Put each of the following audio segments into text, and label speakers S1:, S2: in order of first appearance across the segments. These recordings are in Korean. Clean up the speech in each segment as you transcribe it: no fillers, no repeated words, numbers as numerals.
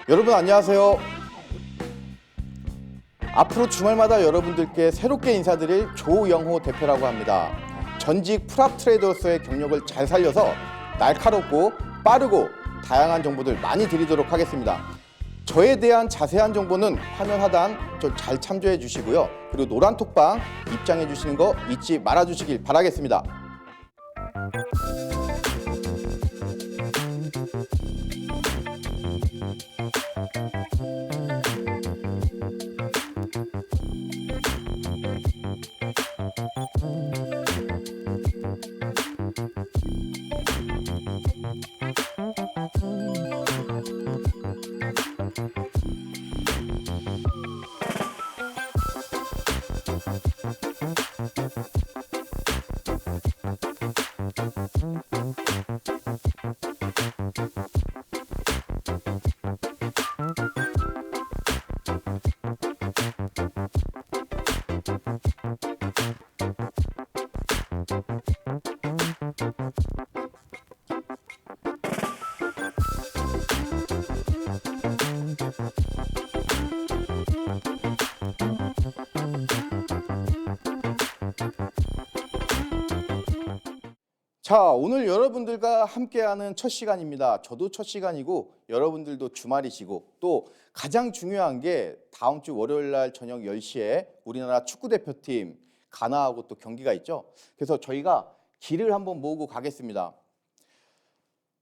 S1: 여러분 안녕하세요. 앞으로 주말마다 여러분들께 새롭게 인사드릴 조영호 대표라고 합니다. 전직 프랍 트레이더로서의 경력을 잘 살려서 날카롭고 빠르고 다양한 정보들 많이 드리도록 하겠습니다. 저에 대한 자세한 정보는 화면 하단 좀 잘 참조해 주시고요. 그리고 노란톡방 입장해 주시는 거 잊지 말아 주시길 바라겠습니다. 자, 오늘 여러분들과 함께하는 첫 시간입니다. 저도 첫 시간이고 여러분들도 주말이시고 또 가장 중요한 게 다음 주 월요일 날 저녁 10시에 우리나라 축구대표팀 가나하고 또 경기가 있죠. 그래서 저희가 길을 한번 모으고 가겠습니다.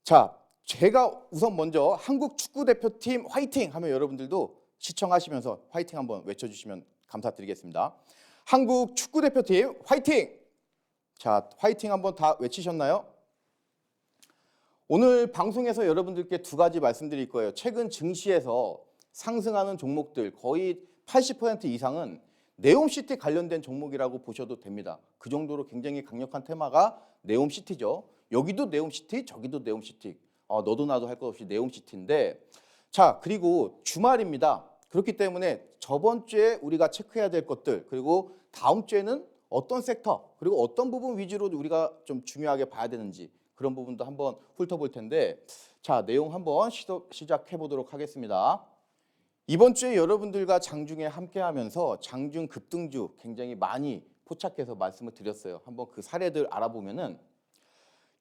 S1: 자, 제가 우선 먼저 한국 축구대표팀 화이팅 하면 여러분들도 시청하시면서 화이팅 한번 외쳐주시면 감사드리겠습니다. 한국 축구대표팀 화이팅! 자, 화이팅 한번 다 외치셨나요? 오늘 방송에서 여러분들께 두 가지 말씀드릴 거예요. 최근 증시에서 상승하는 종목들 거의 80% 이상은 네옴시티 관련된 종목이라고 보셔도 됩니다. 그 정도로 굉장히 강력한 테마가 네옴시티죠. 여기도 네옴시티, 저기도 네옴시티. 너도 나도 할 것 없이 네옴시티인데, 자, 그리고 주말입니다. 그렇기 때문에 저번 주에 우리가 체크해야 될 것들, 그리고 다음 주에는 어떤 섹터, 그리고 어떤 부분 위주로 우리가 좀 중요하게 봐야 되는지 그런 부분도 한번 훑어볼 텐데, 자, 내용 한번 시작해 보도록 하겠습니다. 이번 주에 여러분들과 장중에 함께하면서 장중 급등주 굉장히 많이 포착해서 말씀을 드렸어요. 한번 그 사례들 알아보면은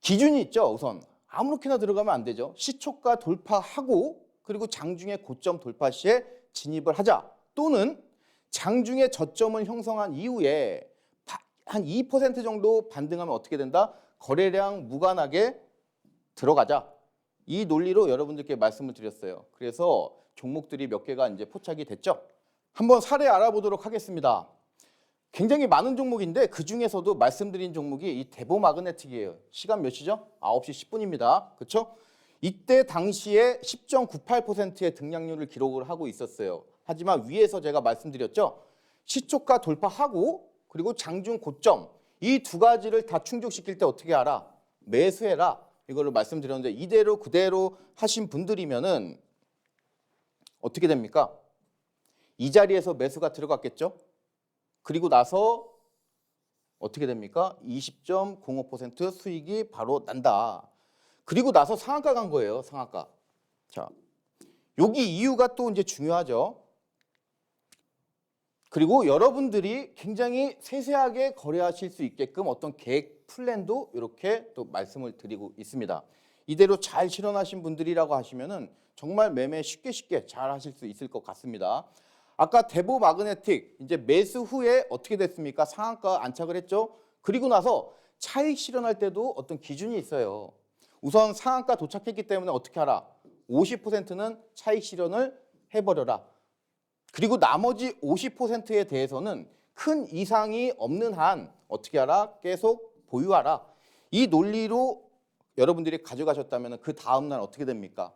S1: 기준이 있죠. 우선 아무렇게나 들어가면 안 되죠. 시초가 돌파하고 그리고 장중에 고점 돌파 시에 진입을 하자, 또는 장중에 저점을 형성한 이후에 한 2% 정도 반등하면 어떻게 된다? 거래량 무관하게 들어가자. 이 논리로 여러분들께 말씀을 드렸어요. 그래서 종목들이 몇 개가 이제 포착이 됐죠. 한번 사례 알아보도록 하겠습니다. 굉장히 많은 종목인데 그 중에서도 말씀드린 종목이 이 대보마그네틱이에요. 시간 몇 시죠? 9시 10분입니다. 그렇죠? 이때 당시에 10.98%의 등락률을 기록을 하고 있었어요. 하지만 위에서 제가 말씀드렸죠. 시초가 돌파하고 그리고 장중 고점, 이 두 가지를 다 충족시킬 때 어떻게 하라? 매수해라. 이거를 말씀드렸는데 이대로 그대로 하신 분들이면은 어떻게 됩니까? 이 자리에서 매수가 들어갔겠죠? 그리고 나서 어떻게 됩니까? 20.05% 수익이 바로 난다. 그리고 나서 상한가 간 거예요, 상한가. 자, 여기 이유가 또 이제 중요하죠. 그리고 여러분들이 굉장히 세세하게 거래하실 수 있게끔 어떤 계획 플랜도 이렇게 또 말씀을 드리고 있습니다. 이대로 잘 실현하신 분들이라고 하시면은 정말 매매 쉽게 잘 하실 수 있을 것 같습니다. 아까 대보마그네틱 이제 매수 후에 어떻게 됐습니까? 상한가 안착을 했죠. 그리고 나서 차익 실현할 때도 어떤 기준이 있어요. 우선 상한가 도착했기 때문에 어떻게 하라? 50%는 차익 실현을 해버려라. 그리고 나머지 50%에 대해서는 큰 이상이 없는 한 어떻게 하라? 계속 보유하라. 이 논리로 여러분들이 가져가셨다면 그 다음날 어떻게 됩니까?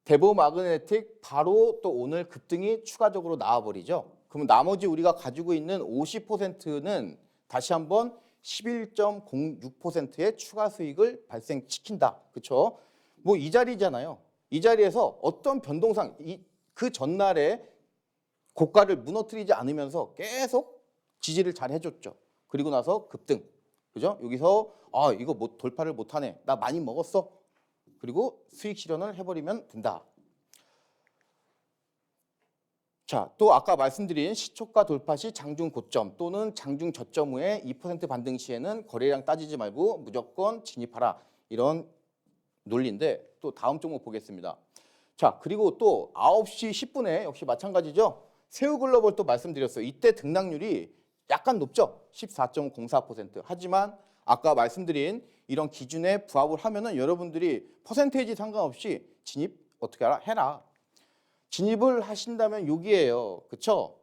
S1: 대보마그네틱 바로 또 오늘 급등이 추가적으로 나와버리죠. 그럼 나머지 우리가 가지고 있는 50%는 다시 한번 11.06%의 추가 수익을 발생시킨다. 그렇죠? 뭐 이 자리잖아요. 이 자리에서 어떤 변동상 그 전날에 고가를 무너뜨리지 않으면서 계속 지지를 잘 해줬죠. 그리고 나서 급등. 그죠? 여기서 이거 뭐 돌파를 못하네. 나 많이 먹었어. 그리고 수익 실현을 해버리면 된다. 자, 또 아까 말씀드린 시초가 돌파 시 장중 고점 또는 장중 저점 후에 2% 반등 시에는 거래량 따지지 말고 무조건 진입하라. 이런 논리인데 또 다음 종목 보겠습니다. 자, 그리고 또 9시 10분에 역시 마찬가지죠. 새우글로벌 또 말씀드렸어요. 이때 등락률이 약간 높죠. 14.04%. 하지만 아까 말씀드린 이런 기준에 부합을 하면은 여러분들이 퍼센테이지 상관없이 진입 어떻게 하라? 해라. 진입을 하신다면 여기에요. 그쵸?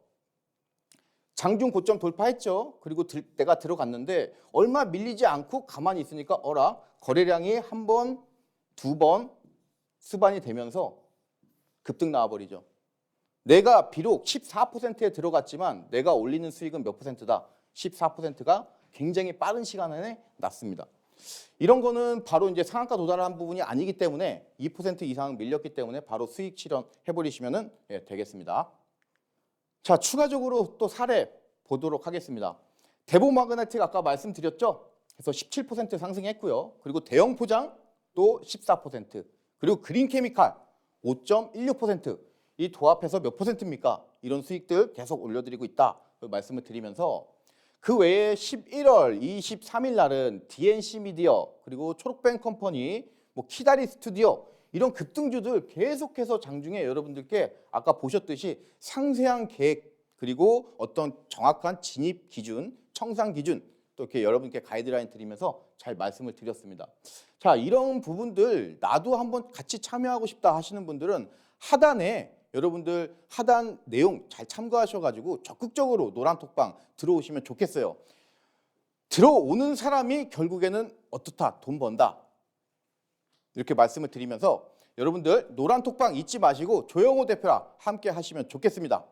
S1: 장중 고점 돌파했죠. 그리고 내가 들어갔는데 얼마 밀리지 않고 가만히 있으니까 어라? 거래량이 한 번, 두 번 수반이 되면서 급등 나와버리죠. 내가 비록 14%에 들어갔지만 내가 올리는 수익은 몇 %다? 14%가 굉장히 빠른 시간 안에 났습니다. 이런 거는 바로 이제 상한가 도달한 부분이 아니기 때문에 2% 이상 밀렸기 때문에 바로 수익 실현해버리시면 되겠습니다. 자, 추가적으로 또 사례 보도록 하겠습니다. 대보마그네틱 아까 말씀드렸죠? 그래서 17% 상승했고요. 그리고 대형 포장 또 14%, 그리고 그린케미칼 5.16%, 이 도합해서 몇 %입니까? 이런 수익들 계속 올려드리고 있다 말씀을 드리면서 그 외에 11월 23일 날은 DNC 미디어 그리고 초록뱅 컴퍼니, 뭐 키다리 스튜디오 이런 급등주들 계속해서 장중에 여러분들께 아까 보셨듯이 상세한 계획 그리고 어떤 정확한 진입 기준, 청산 기준 또 이렇게 여러분께 가이드라인 드리면서 잘 말씀을 드렸습니다. 자, 이런 부분들 나도 한번 같이 참여하고 싶다 하시는 분들은 하단에 여러분들 하단 내용 잘 참고하셔가지고 적극적으로 노란톡방 들어오시면 좋겠어요. 들어오는 사람이 결국에는 어떻다? 돈 번다. 이렇게 말씀을 드리면서 여러분들 노란톡방 잊지 마시고 조영호 대표랑 함께 하시면 좋겠습니다.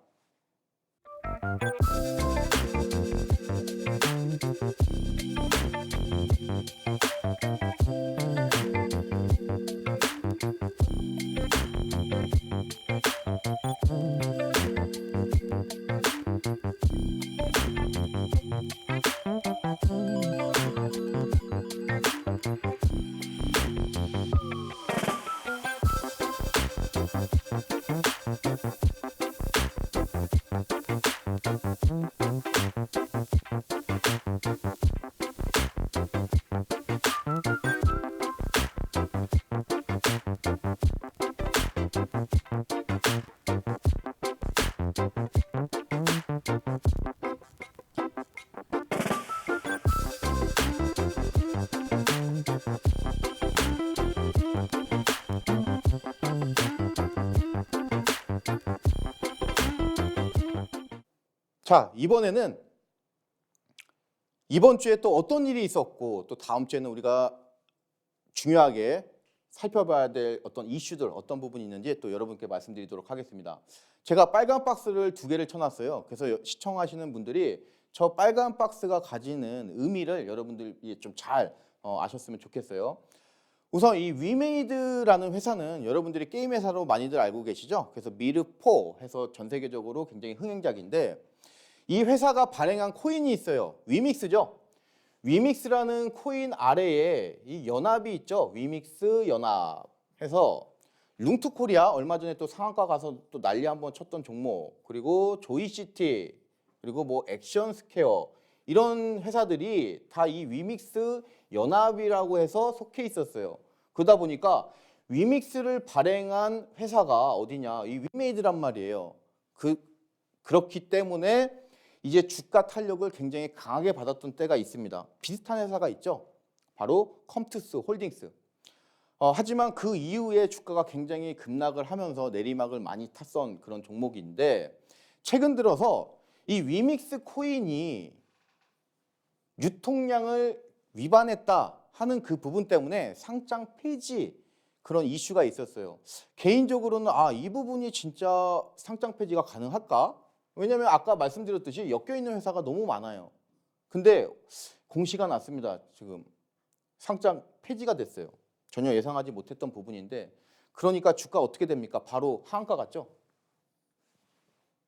S1: 자, 이번에는 이번 주에 또 어떤 일이 있었고 또 다음 주에는 우리가 중요하게 살펴봐야 될 어떤 이슈들 어떤 부분이 있는지 또 여러분께 말씀드리도록 하겠습니다. 제가 빨간 박스를 2개를 쳐놨어요. 그래서 시청하시는 분들이 저 빨간 박스가 가지는 의미를 여러분들이 좀 잘 아셨으면 좋겠어요. 우선 이 위메이드라는 회사는 여러분들이 게임 회사로 많이들 알고 계시죠? 그래서 미르4 해서 전 세계적으로 굉장히 흥행작인데 이 회사가 발행한 코인이 있어요. 위믹스죠. 위믹스라는 코인 아래에 이 연합이 있죠. 위믹스 연합 해서 룽투코리아 얼마 전에 또 상한가 가서 또 난리 한번 쳤던 종목, 그리고 조이시티, 그리고 뭐 액션스퀘어 이런 회사들이 다 이 위믹스 연합이라고 해서 속해 있었어요. 그러다 보니까 위믹스를 발행한 회사가 어디냐? 이 위메이드란 말이에요. 그렇기 때문에 이제 주가 탄력을 굉장히 강하게 받았던 때가 있습니다. 비슷한 회사가 있죠. 바로 컴투스 홀딩스. 하지만 그 이후에 주가가 굉장히 급락을 하면서 내리막을 많이 탔던 그런 종목인데 최근 들어서 이 위믹스 코인이 유통량을 위반했다 하는 그 부분 때문에 상장 폐지 그런 이슈가 있었어요. 개인적으로는 이 부분이 진짜 상장 폐지가 가능할까? 왜냐하면 아까 말씀드렸듯이 엮여있는 회사가 너무 많아요. 근데 공시가 났습니다. 지금 상장 폐지가 됐어요. 전혀 예상하지 못했던 부분인데 그러니까 주가 어떻게 됩니까? 바로 하한가 갔죠.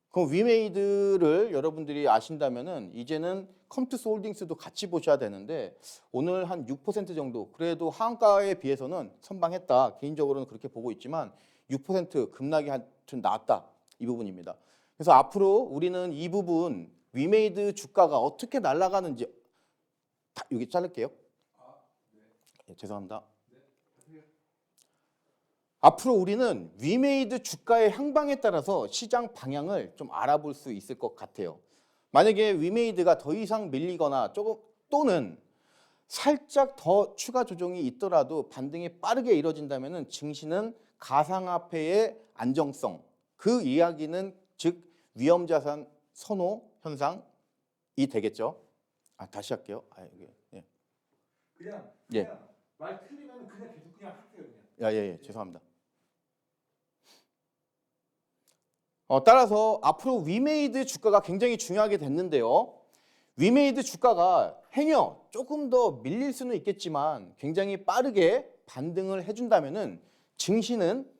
S1: 그럼 위메이드를 여러분들이 아신다면은 이제는 컴투스 홀딩스도 같이 보셔야 되는데 오늘 한 6% 정도 그래도 하한가에 비해서는 선방했다. 개인적으로는 그렇게 보고 있지만 6% 급락이 하여튼 나왔다. 이 부분입니다. 그래서 앞으로 우리는 이 부분 위메이드 주가가 어떻게 날아가는지 여기 자를게요. 네, 죄송합니다. 앞으로 우리는 위메이드 주가의 향방에 따라서 시장 방향을 좀 알아볼 수 있을 것 같아요. 만약에 위메이드가 더 이상 밀리거나 조금 또는 살짝 더 추가 조정이 있더라도 반등이 빠르게 이뤄진다면 증시는 가상화폐의 안정성, 그 이야기는 즉 위험자산 선호 현상이 되겠죠. 다시 할게요. 예.
S2: 그냥
S1: 예.
S2: 말 틀리면 그냥 계속 그냥 할게요 그냥.
S1: 예, 죄송합니다. 따라서 앞으로 위메이드 주가가 굉장히 중요하게 됐는데요. 위메이드 주가가 행여 조금 더 밀릴 수는 있겠지만 굉장히 빠르게 반등을 해준다면은 증시는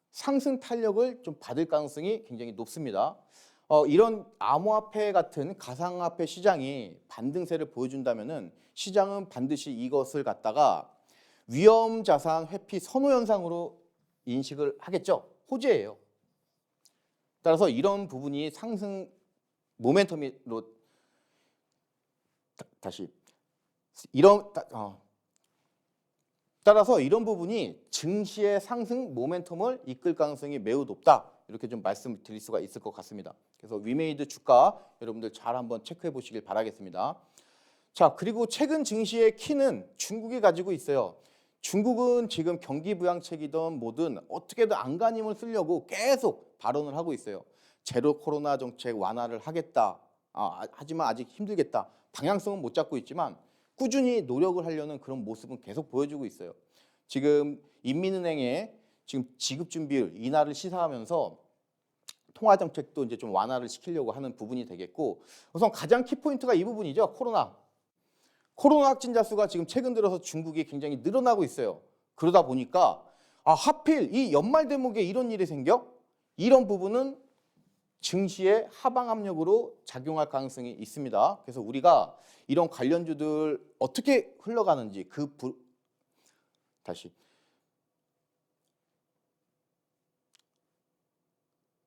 S1: 상승 탄력을 좀 받을 가능성이 굉장히 높습니다. 이런 암호화폐 같은 가상화폐 시장이 반등세를 보여준다면은 시장은 반드시 이것을 갖다가 위험자산 회피 선호 현상으로 인식을 하겠죠. 호재예요. 따라서 이런 부분이 상승 모멘텀으로 따라서 이런 부분이 증시의 상승 모멘텀을 이끌 가능성이 매우 높다. 이렇게 좀 말씀드릴 수가 있을 것 같습니다. 그래서 위메이드 주가 여러분들 잘 한번 체크해 보시길 바라겠습니다. 자, 그리고 최근 증시의 키는 중국이 가지고 있어요. 중국은 지금 경기 부양책이든 뭐든 어떻게든 안간힘을 쓰려고 계속 발언을 하고 있어요. 제로 코로나 정책 완화를 하겠다. 하지만 아직 힘들겠다. 방향성은 못 잡고 있지만 꾸준히 노력을 하려는 그런 모습은 계속 보여주고 있어요. 지금 인민은행에 지금 지급 준비율 인하를 시사하면서 통화 정책도 이제 좀 완화를 시키려고 하는 부분이 되겠고, 우선 가장 키포인트가 이 부분이죠. 코로나 확진자 수가 지금 최근 들어서 중국이 굉장히 늘어나고 있어요. 그러다 보니까 하필 이 연말 대목에 이런 일이 생겨? 이런 부분은 증시의 하방 압력으로 작용할 가능성이 있습니다. 그래서 우리가 이런 관련주들 어떻게 흘러가는지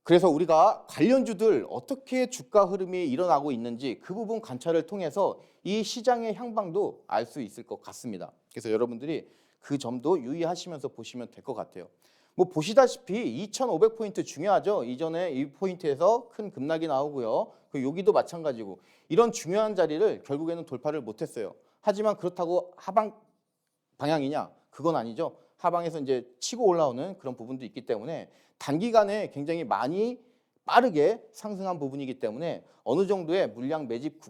S1: 그래서 우리가 관련주들 어떻게 주가 흐름이 일어나고 있는지 그 부분 관찰을 통해서 이 시장의 향방도 알 수 있을 것 같습니다. 그래서 여러분들이 그 점도 유의하시면서 보시면 될 것 같아요. 뭐 보시다시피 2,500포인트 중요하죠. 이전에 이 포인트에서 큰 급락이 나오고요. 여기도 마찬가지고 이런 중요한 자리를 결국에는 돌파를 못했어요. 하지만 그렇다고 하방 방향이냐? 그건 아니죠. 하방에서 이제 치고 올라오는 그런 부분도 있기 때문에 단기간에 굉장히 많이 빠르게 상승한 부분이기 때문에 어느 정도의 물량 매집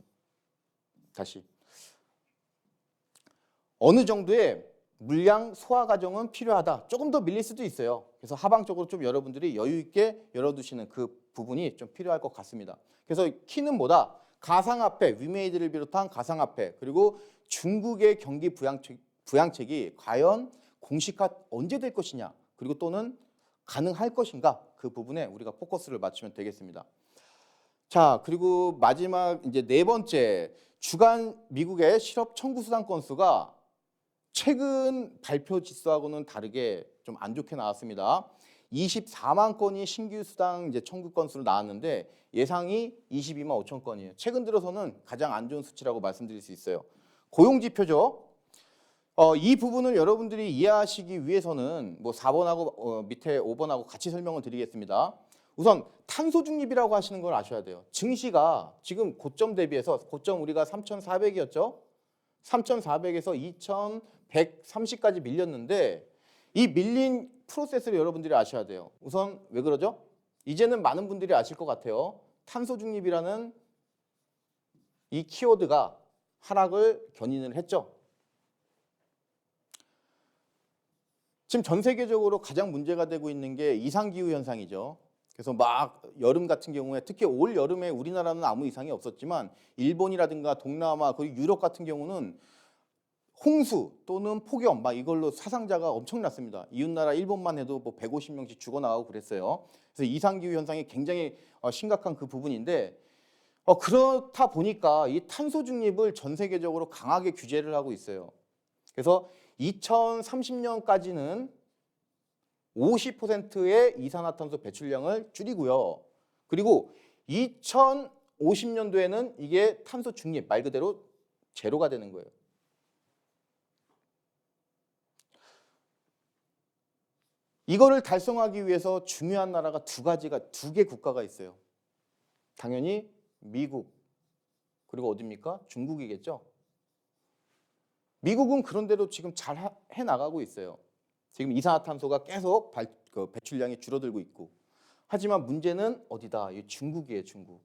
S1: 어느 정도의 물량 소화 과정은 필요하다. 조금 더 밀릴 수도 있어요. 그래서 하방 쪽으로 좀 여러분들이 여유 있게 열어두시는 그 부분이 좀 필요할 것 같습니다. 그래서 키는 뭐다? 가상화폐, 위메이드를 비롯한 가상화폐, 그리고 중국의 경기 부양책이 과연 공식화 언제 될 것이냐, 그리고 또는 가능할 것인가, 그 부분에 우리가 포커스를 맞추면 되겠습니다. 자, 그리고 마지막 이제 네 번째, 주간 미국의 실업 청구 수당 건수가 최근 발표 지수하고는 다르게 좀 안 좋게 나왔습니다. 24만 건이 신규 수당 이제 청구 건수로 나왔는데 예상이 22만 5천 건이에요. 최근 들어서는 가장 안 좋은 수치라고 말씀드릴 수 있어요. 고용 지표죠. 이 부분을 여러분들이 이해하시기 위해서는 뭐 4번하고 밑에 5번하고 같이 설명을 드리겠습니다. 우선 탄소 중립이라고 하시는 걸 아셔야 돼요. 증시가 지금 고점 대비해서 고점 우리가 3,400이었죠. 3,400에서 2,130까지 밀렸는데 이 밀린 프로세스를 여러분들이 아셔야 돼요. 우선 왜 그러죠? 이제는 많은 분들이 아실 것 같아요. 탄소 중립이라는 이 키워드가 하락을 견인을 했죠. 지금 전 세계적으로 가장 문제가 되고 있는 게 이상기후 현상이죠. 그래서 막 여름 같은 경우에 특히 올 여름에 우리나라는 아무 이상이 없었지만 일본이라든가 동남아 그리고 유럽 같은 경우는 홍수 또는 폭염 막 이걸로 사상자가 엄청났습니다. 이웃나라 일본만 해도 뭐 150명씩 죽어나가고 그랬어요. 그래서 이상기후 현상이 굉장히 심각한 그 부분인데 그렇다 보니까 이 탄소 중립을 전 세계적으로 강하게 규제를 하고 있어요. 그래서 2030년까지는 50%의 이산화탄소 배출량을 줄이고요. 그리고 2050년도에는 이게 탄소 중립, 말 그대로 제로가 되는 거예요. 이거를 달성하기 위해서 중요한 나라가 두 개 국가가 있어요. 당연히 미국, 그리고 어디입니까? 중국이겠죠. 미국은 그런대로 지금 잘 해나가고 있어요. 지금 이산화탄소가 계속 배출량이 줄어들고 있고. 하지만 문제는 어디다? 이 중국이에요, 중국.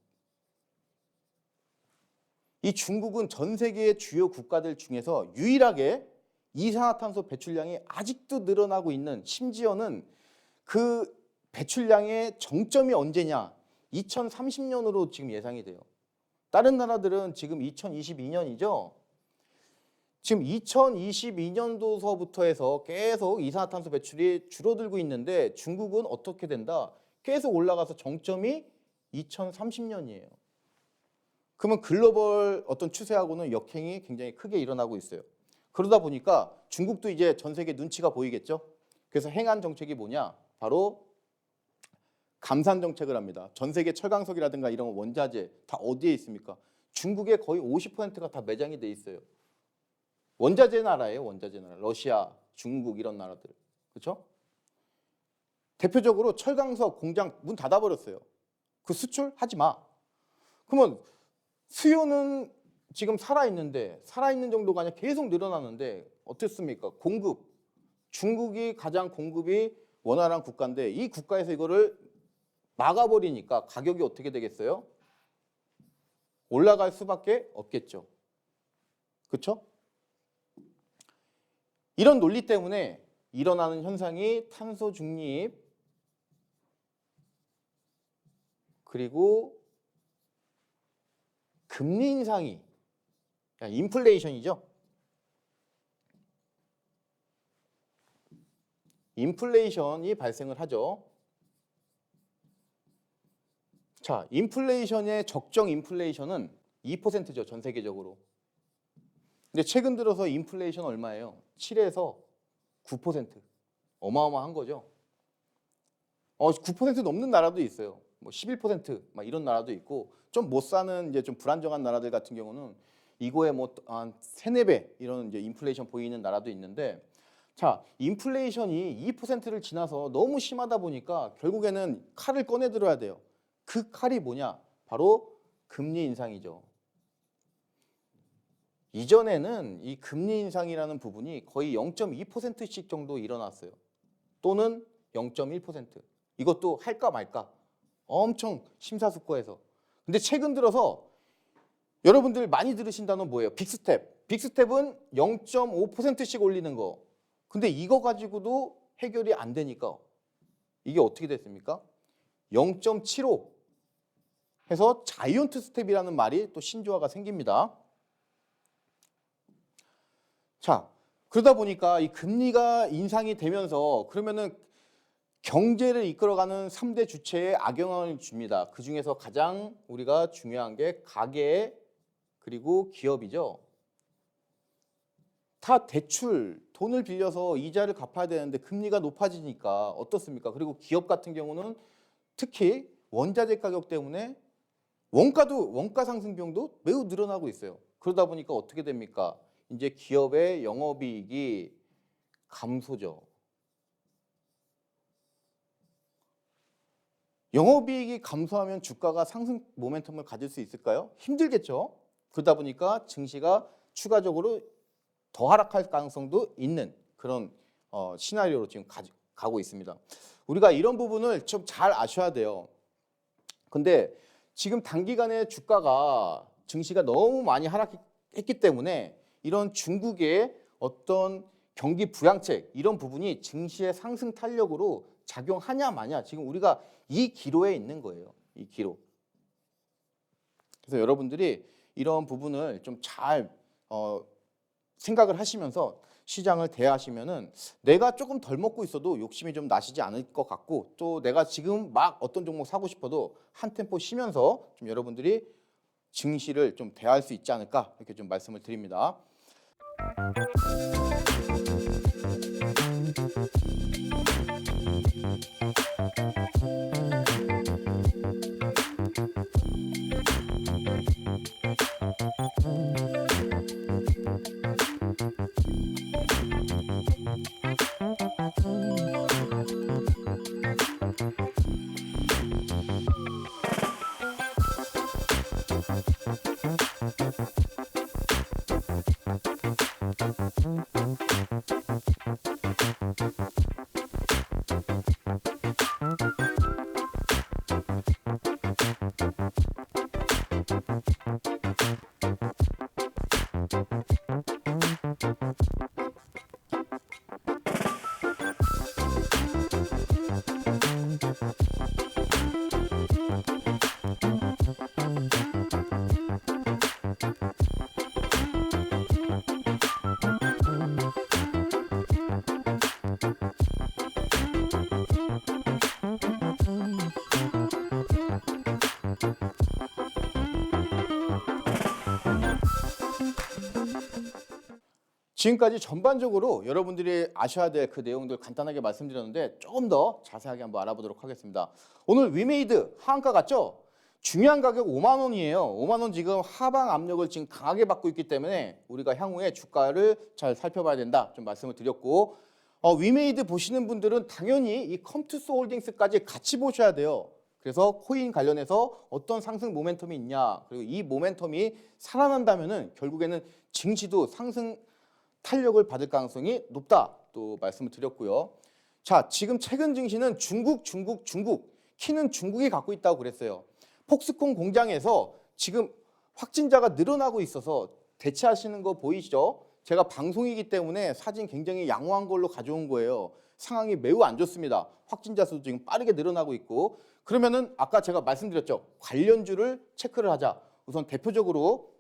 S1: 이 중국은 전 세계의 주요 국가들 중에서 유일하게 이산화탄소 배출량이 아직도 늘어나고 있는, 심지어는 그 배출량의 정점이 언제냐? 2030년으로 지금 예상이 돼요. 다른 나라들은 지금 2022년이죠. 지금 2022년도서부터 해서 계속 이산화탄소 배출이 줄어들고 있는데 중국은 어떻게 된다? 계속 올라가서 정점이 2030년이에요. 그러면 글로벌 어떤 추세하고는 역행이 굉장히 크게 일어나고 있어요. 그러다 보니까 중국도 이제 전 세계 눈치가 보이겠죠. 그래서 행한 정책이 뭐냐? 바로 감산 정책을 합니다. 전 세계 철강석이라든가 이런 원자재 다 어디에 있습니까? 중국의 거의 50%가 다 매장이 돼 있어요. 원자재 나라예요, 원자재 나라. 러시아, 중국 이런 나라들. 그렇죠? 대표적으로 철강석 공장 문 닫아버렸어요. 그 수출하지 마. 그러면 수요는 지금 살아있는데, 살아있는 정도가 아니라 계속 늘어나는데 어떻습니까? 공급. 중국이 가장 공급이 원활한 국가인데 이 국가에서 이거를 막아버리니까 가격이 어떻게 되겠어요? 올라갈 수밖에 없겠죠. 그렇죠? 이런 논리 때문에 일어나는 현상이 탄소 중립, 그리고 금리 인상이, 인플레이션이죠. 인플레이션이 발생을 하죠. 자, 인플레이션의 적정 인플레이션은 2%죠, 전 세계적으로. 근데 최근 들어서 인플레이션 얼마예요? 7에서 9%. 어마어마한 거죠. 9% 넘는 나라도 있어요. 뭐 11%막 이런 나라도 있고, 좀 못 사는 이제 좀 불안정한 나라들 같은 경우는 이거에 뭐 한 3, 4배 이런 이제 인플레이션 보이는 나라도 있는데, 자, 인플레이션이 2%를 지나서 너무 심하다 보니까 결국에는 칼을 꺼내 들어야 돼요. 그 칼이 뭐냐? 바로 금리 인상이죠. 이전에는 이 금리 인상이라는 부분이 거의 0.2%씩 정도 일어났어요. 또는 0.1%. 이것도 할까 말까 엄청 심사숙고해서. 근데 최근 들어서 여러분들 많이 들으신 단어 뭐예요? 빅스텝. 빅스텝은 0.5%씩 올리는 거. 근데 이거 가지고도 해결이 안 되니까 이게 어떻게 됐습니까? 0.75 해서 자이언트 스텝이라는 말이 또 신조어가 생깁니다. 자, 그러다 보니까 이 금리가 인상이 되면서 그러면은 경제를 이끌어가는 3대 주체에 악영향을 줍니다. 그 중에서 가장 우리가 중요한 게 가계 그리고 기업이죠. 다 대출, 돈을 빌려서 이자를 갚아야 되는데 금리가 높아지니까 어떻습니까? 그리고 기업 같은 경우는 특히 원자재 가격 때문에 원가 상승 비용도 매우 늘어나고 있어요. 그러다 보니까 어떻게 됩니까? 이제 기업의 영업이익이 감소죠. 영업이익이 감소하면 주가가 상승 모멘텀을 가질 수 있을까요? 힘들겠죠. 그러다 보니까 증시가 추가적으로 더 하락할 가능성도 있는 그런 시나리오로 지금 가고 있습니다. 우리가 이런 부분을 좀 잘 아셔야 돼요. 근데 지금 단기간에 주가가 증시가 너무 많이 하락했기 때문에 이런 중국의 어떤 경기 부양책 이런 부분이 증시의 상승 탄력으로 작용하냐 마냐 지금 우리가 이 기로에 있는 거예요. 이 기로. 그래서 여러분들이 이런 부분을 좀 잘 생각을 하시면서 시장을 대하시면은 내가 조금 덜 먹고 있어도 욕심이 좀 나시지 않을 것 같고 또 내가 지금 막 어떤 종목 사고 싶어도 한 템포 쉬면서 좀 여러분들이 증시를 좀 대할 수 있지 않을까 이렇게 좀 말씀을 드립니다. 지금까지 전반적으로 여러분들이 아셔야 될 그 내용들 간단하게 말씀드렸는데 조금 더 자세하게 한번 알아보도록 하겠습니다. 오늘 위메이드 하한가 같죠? 중요한 가격 5만 원이에요. 5만 원 지금 하방 압력을 지금 강하게 받고 있기 때문에 우리가 향후에 주가를 잘 살펴봐야 된다. 좀 말씀을 드렸고 위메이드 보시는 분들은 당연히 이 컴투스 홀딩스까지 같이 보셔야 돼요. 그래서 코인 관련해서 어떤 상승 모멘텀이 있냐, 그리고 이 모멘텀이 살아난다면은 결국에는 증시도 상승 탄력을 받을 가능성이 높다. 또 말씀을 드렸고요. 자, 지금 최근 증시는 중국 키는 중국이 갖고 있다고 그랬어요. 폭스콘 공장에서 지금 확진자가 늘어나고 있어서 대체하시는 거 보이시죠? 제가 방송이기 때문에 사진 굉장히 양호한 걸로 가져온 거예요. 상황이 매우 안 좋습니다. 확진자 수도 지금 빠르게 늘어나고 있고, 그러면은 아까 제가 말씀드렸죠. 관련주를 체크를 하자. 우선 대표적으로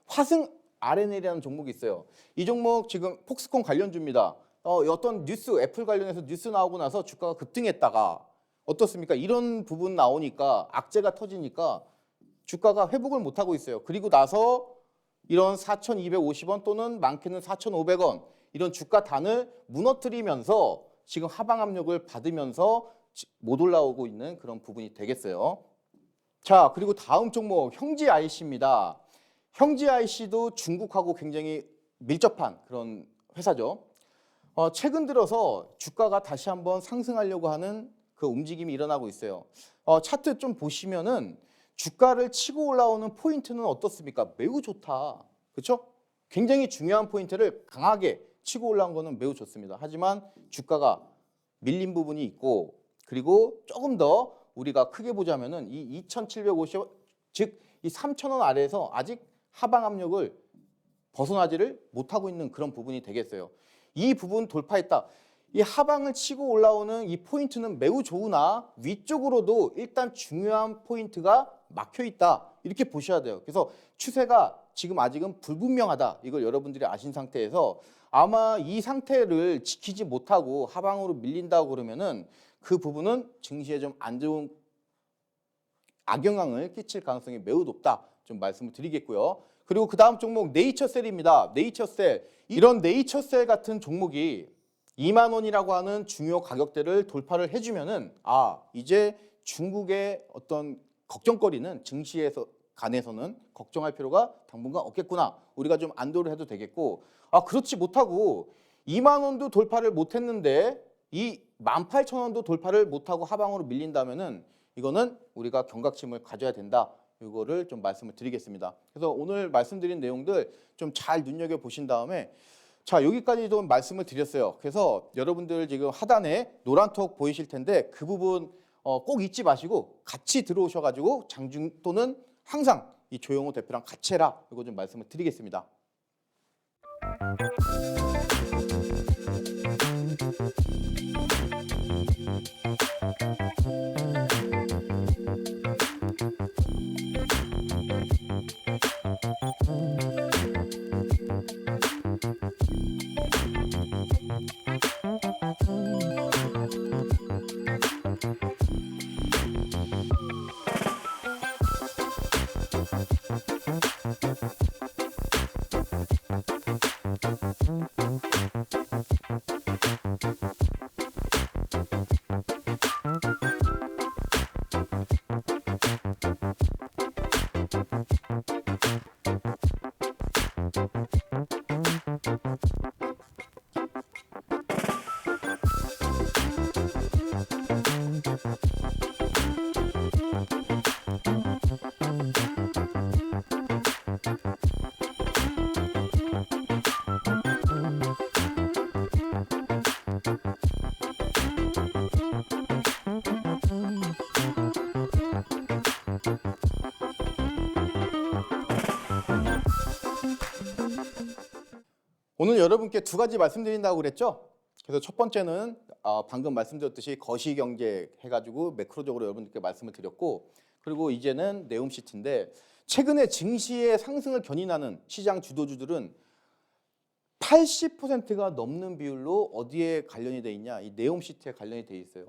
S1: 화승 RNL이라는 종목이 있어요. 이 종목 지금 폭스콘 관련주입니다. 어떤 뉴스, 애플 관련해서 뉴스 나오고 나서 주가가 급등했다가 어떻습니까? 이런 부분 나오니까 악재가 터지니까 주가가 회복을 못하고 있어요. 그리고 나서 이런 4,250원 또는 많게는 4,500원 이런 주가 단을 무너뜨리면서 지금 하방 압력을 받으면서 못 올라오고 있는 그런 부분이 되겠어요. 자, 그리고 다음 종목 형지 IC입니다. 형지 IC도 중국하고 굉장히 밀접한 그런 회사죠. 최근 들어서 주가가 다시 한번 상승하려고 하는 그 움직임이 일어나고 있어요. 차트 좀 보시면은 주가를 치고 올라오는 포인트는 어떻습니까? 매우 좋다. 그렇죠? 굉장히 중요한 포인트를 강하게 치고 올라온 거는 매우 좋습니다. 하지만 주가가 밀린 부분이 있고, 그리고 조금 더 우리가 크게 보자면은 이 2,750원, 즉 이 3,000원 아래에서 아직 하방 압력을 벗어나지를 못하고 있는 그런 부분이 되겠어요. 이 부분 돌파했다. 이 하방을 치고 올라오는 이 포인트는 매우 좋으나 위쪽으로도 일단 중요한 포인트가 막혀 있다. 이렇게 보셔야 돼요. 그래서 추세가 지금 아직은 불분명하다. 이걸 여러분들이 아신 상태에서 아마 이 상태를 지키지 못하고 하방으로 밀린다고 그러면은 그 부분은 증시에 좀 안 좋은 악영향을 끼칠 가능성이 매우 높다. 좀 말씀을 드리겠고요. 그리고 그 다음 종목 네이처셀입니다. 네이처셀. 이런 네이처셀 같은 종목이 2만 원이라고 하는 중요 가격대를 돌파를 해주면은 이제 중국의 어떤 걱정거리는 증시에서 간에서는 걱정할 필요가 당분간 없겠구나. 우리가 좀 안도를 해도 되겠고, 그렇지 못하고 2만 원도 돌파를 못했는데 이 18,000원도 돌파를 못하고 하방으로 밀린다면은 이거는 우리가 경각심을 가져야 된다. 이거를 좀 말씀을 드리겠습니다. 그래서 오늘 말씀드린 내용들 좀 잘 눈여겨 보신 다음에 자, 여기까지 좀 말씀을 드렸어요. 그래서 여러분들 지금 하단에 노란 톡 보이실 텐데 그 부분 꼭 잊지 마시고 같이 들어오셔가지고 장중 또는 항상 이 조영호 대표랑 같이 해라. 이거 좀 말씀을 드리겠습니다. 오늘 여러분께 두 가지 말씀드린다고 그랬죠? 그래서 첫 번째는 방금 말씀드렸듯이 거시경제 해가지고 매크로적으로 여러분들께 말씀을 드렸고, 그리고 이제는 네옴시티인데 최근에 증시의 상승을 견인하는 시장 주도주들은 80%가 넘는 비율로 어디에 관련이 돼 있냐? 이 네옴시티에 관련이 돼 있어요.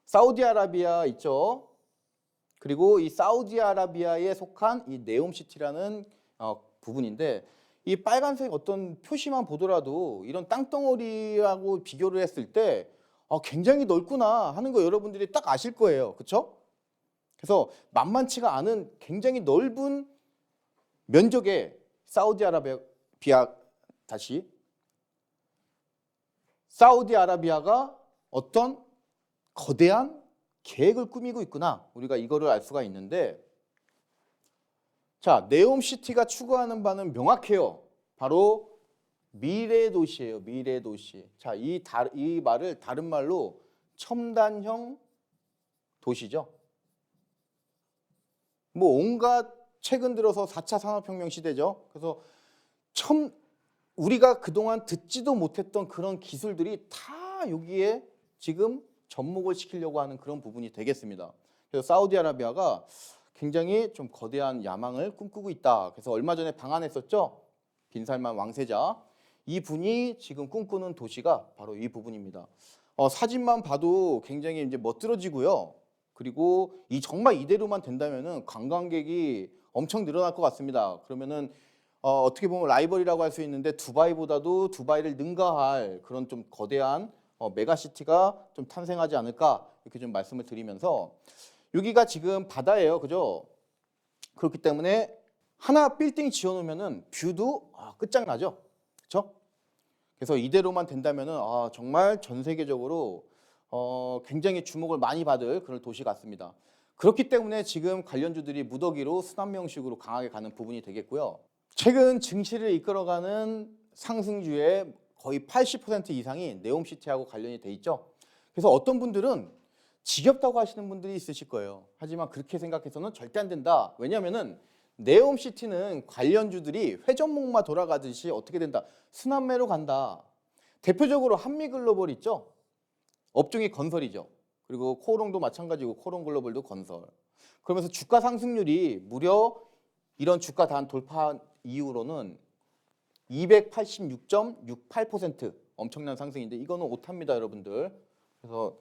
S1: 사우디아라비아 있죠? 그리고 이 사우디아라비아에 속한 이 네옴시티라는 부분인데 이 빨간색 어떤 표시만 보더라도 이런 땅덩어리하고 비교를 했을 때 굉장히 넓구나 하는 거 여러분들이 딱 아실 거예요. 그렇죠? 그래서 만만치가 않은 굉장히 넓은 면적의 사우디아라비아가 어떤 거대한 계획을 꾸미고 있구나. 우리가 이거를 알 수가 있는데, 자, 네옴시티가 추구하는 바는 명확해요. 바로 미래 도시예요. 미래 도시. 자, 이 말을 다른 말로 첨단형 도시죠. 뭐 온갖 최근 들어서 4차 산업혁명 시대죠. 그래서 우리가 그동안 듣지도 못했던 그런 기술들이 다 여기에 지금 접목을 시키려고 하는 그런 부분이 되겠습니다. 그래서 사우디아라비아가 굉장히 좀 거대한 야망을 꿈꾸고 있다. 그래서 얼마 전에 방한했었죠. 빈살만 왕세자. 이 분이 지금 꿈꾸는 도시가 바로 이 부분입니다. 사진만 봐도 굉장히 이제 멋들어지고요. 그리고 정말 이대로만 된다면은 관광객이 엄청 늘어날 것 같습니다. 그러면은 어떻게 보면 라이벌이라고 할 수 있는데 두바이보다도 두바이를 능가할 그런 좀 거대한 메가시티가 좀 탄생하지 않을까 이렇게 좀 말씀을 드리면서, 여기가 지금 바다예요, 그죠? 그렇기 때문에 하나 빌딩 지어놓으면은 뷰도 끝장나죠, 그렇죠? 그래서 이대로만 된다면은 정말 전 세계적으로 굉장히 주목을 많이 받을 그런 도시 같습니다. 그렇기 때문에 지금 관련주들이 무더기로 순환명식으로 강하게 가는 부분이 되겠고요. 최근 증시를 이끌어가는 상승주의 거의 80% 이상이 네옴시티하고 관련이 돼 있죠. 그래서 어떤 분들은 지겹다고 하시는 분들이 있으실 거예요. 하지만 그렇게 생각해서는 절대 안 된다. 왜냐하면은 네옴시티는 관련주들이 회전목마 돌아가듯이 어떻게 된다? 순환매로 간다. 대표적으로 한미글로벌 있죠. 업종이 건설이죠. 그리고 코오롱도 마찬가지고 코오롱글로벌도 건설. 그러면서 주가 상승률이 무려 이런 주가 단 돌파 이후로는 286.68% 엄청난 상승인데 이거는 오탑니다, 여러분들. 그래서